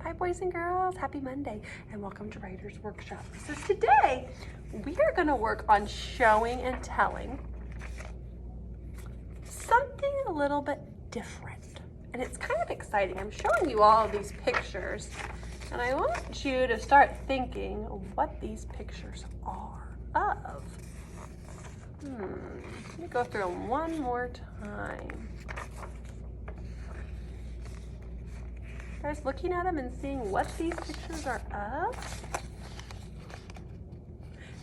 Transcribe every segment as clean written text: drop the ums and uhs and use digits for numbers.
Hi boys and girls, happy Monday and welcome to Writer's Workshop. So today we are going to work on showing and telling something a little bit different. And it's kind of exciting. I'm showing you all of these pictures and I want you to start thinking what these pictures are of. Let me go through them one more time. Guys, looking at them and seeing what these pictures are of.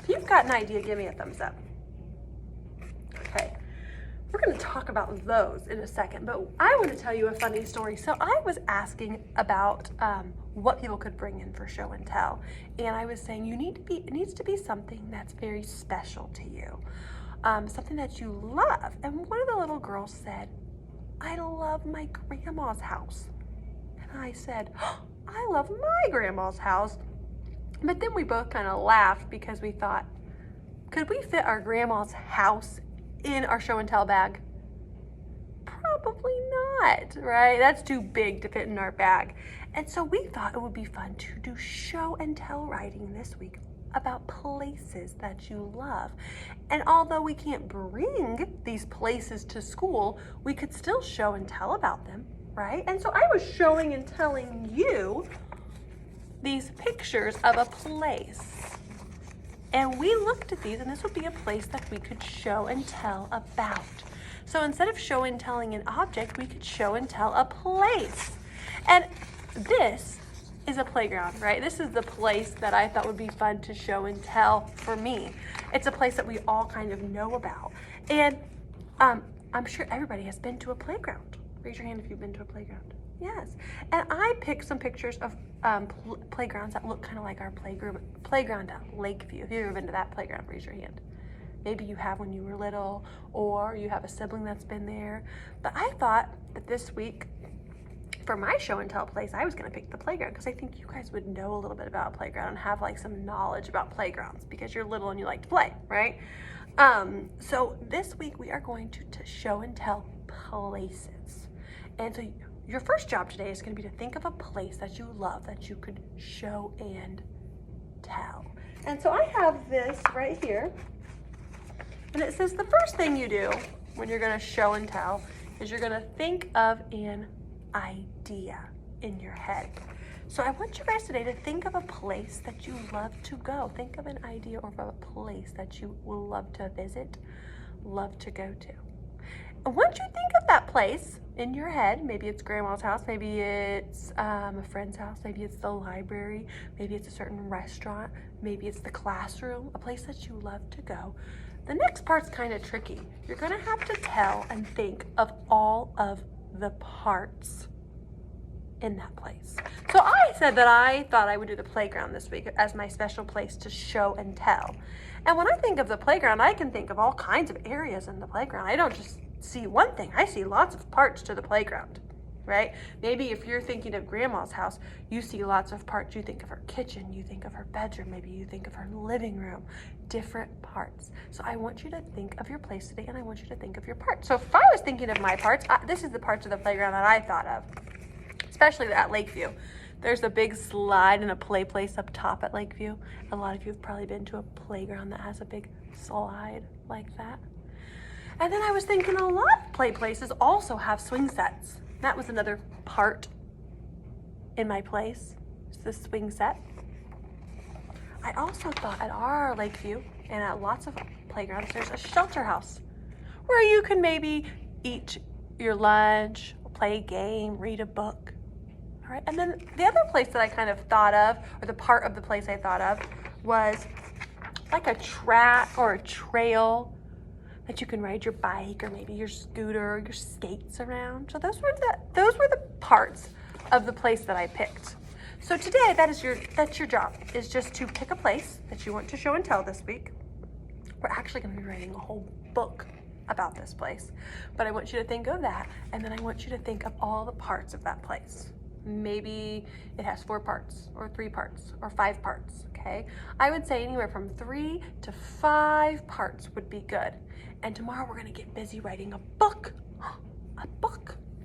If you've got an idea, give me a thumbs up. Okay, we're going to talk about those in a second, but I want to tell you a funny story. So I was asking about what people could bring in for show and tell, and I was saying it needs to be something that's very special to you, something that you love. And one of the little girls said, "I love my grandma's house." And I said, "Oh, I love my grandma's house." But then we both kind of laughed because we thought, could we fit our grandma's house in our show and tell bag? Probably not, right? That's too big to fit in our bag. And so we thought it would be fun to do show and tell writing this week about places that you love. And although we can't bring these places to school, we could still show and tell about them. Right? And so I was showing and telling you these pictures of a place. And we looked at these, and this would be a place that we could show and tell about. So instead of show and telling an object, we could show and tell a place. And this is a playground, right? This is the place that I thought would be fun to show and tell for me. It's a place that we all kind of know about. And I'm sure everybody has been to a playground. Raise your hand if you've been to a playground. Yes. And I picked some pictures of playgrounds that look kind of like our playground at Lakeview. If you've ever been to that playground, raise your hand. Maybe you have when you were little, or you have a sibling that's been there. But I thought that this week, for my show and tell place, I was going to pick the playground because I think you guys would know a little bit about a playground and have like some knowledge about playgrounds because you're little and you like to play, right? So this week we are going to show and tell places. And so your first job today is going to be to think of a place that you love that you could show and tell. And so I have this right here. And it says the first thing you do when you're going to show and tell is you're going to think of an idea in your head. So I want you guys today to think of a place that you love to go. Think of an idea or of a place that you will love to visit, love to go to. And once you think of that place in your head, maybe it's grandma's house, maybe it's a friend's house, maybe it's the library, maybe it's a certain restaurant, maybe it's the classroom, a place that you love to go. The next part's kind of tricky. You're gonna have to tell and think of all of the parts in that place. So I said that I thought I would do the playground this week as my special place to show and tell. And when I think of the playground, I can think of all kinds of areas in the playground. I don't just see one thing. I see lots of parts to the playground, right? Maybe if you're thinking of grandma's house, you see lots of parts. You think of her kitchen, you think of her bedroom, maybe you think of her living room, different parts. So I want you to think of your place today and I want you to think of your parts. So if I was thinking of my parts, this is the parts of the playground that I thought of, especially at Lakeview. There's a big slide and a play place up top at Lakeview. A lot of you have probably been to a playground that has a big slide like that. And then I was thinking a lot of play places also have swing sets. That was another part in my place, it's the swing set. I also thought at our Lakeview and at lots of playgrounds, there's a shelter house where you can maybe eat your lunch, play a game, read a book. All right. And then the other place that I kind of thought of, or the part of the place I thought of, was like a track or a trail that you can ride your bike or maybe your scooter or your skates around. So those were the parts of the place that I picked. So today that's your job, is just to pick a place that you want to show and tell this week. We're actually going to be writing a whole book about this place, but I want you to think of that, and then I want you to think of all the parts of that place. Maybe it has 4 parts or 3 parts or 5 parts, okay? I would say anywhere from 3 to 5 parts would be good. And tomorrow we're gonna get busy writing a book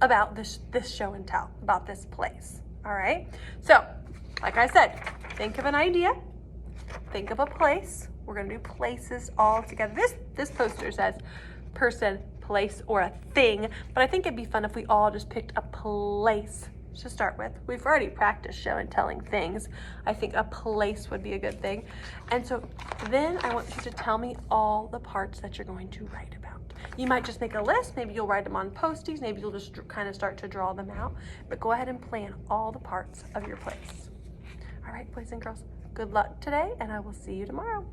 about this show and tell, about this place. All right. So, like I said, think of an idea. Think of a place. We're gonna do places all together. This poster says person, place, or a thing, but I think it'd be fun if we all just picked a place to start with. We've already practiced show and telling things. I think a place would be a good thing. And so then I want you to tell me all the parts that you're going to write about. You might just make a list. Maybe you'll write them on Post-its. Maybe you'll just kind of start to draw them out. But go ahead and plan all the parts of your place. All right, boys and girls, good luck today, and I will see you tomorrow.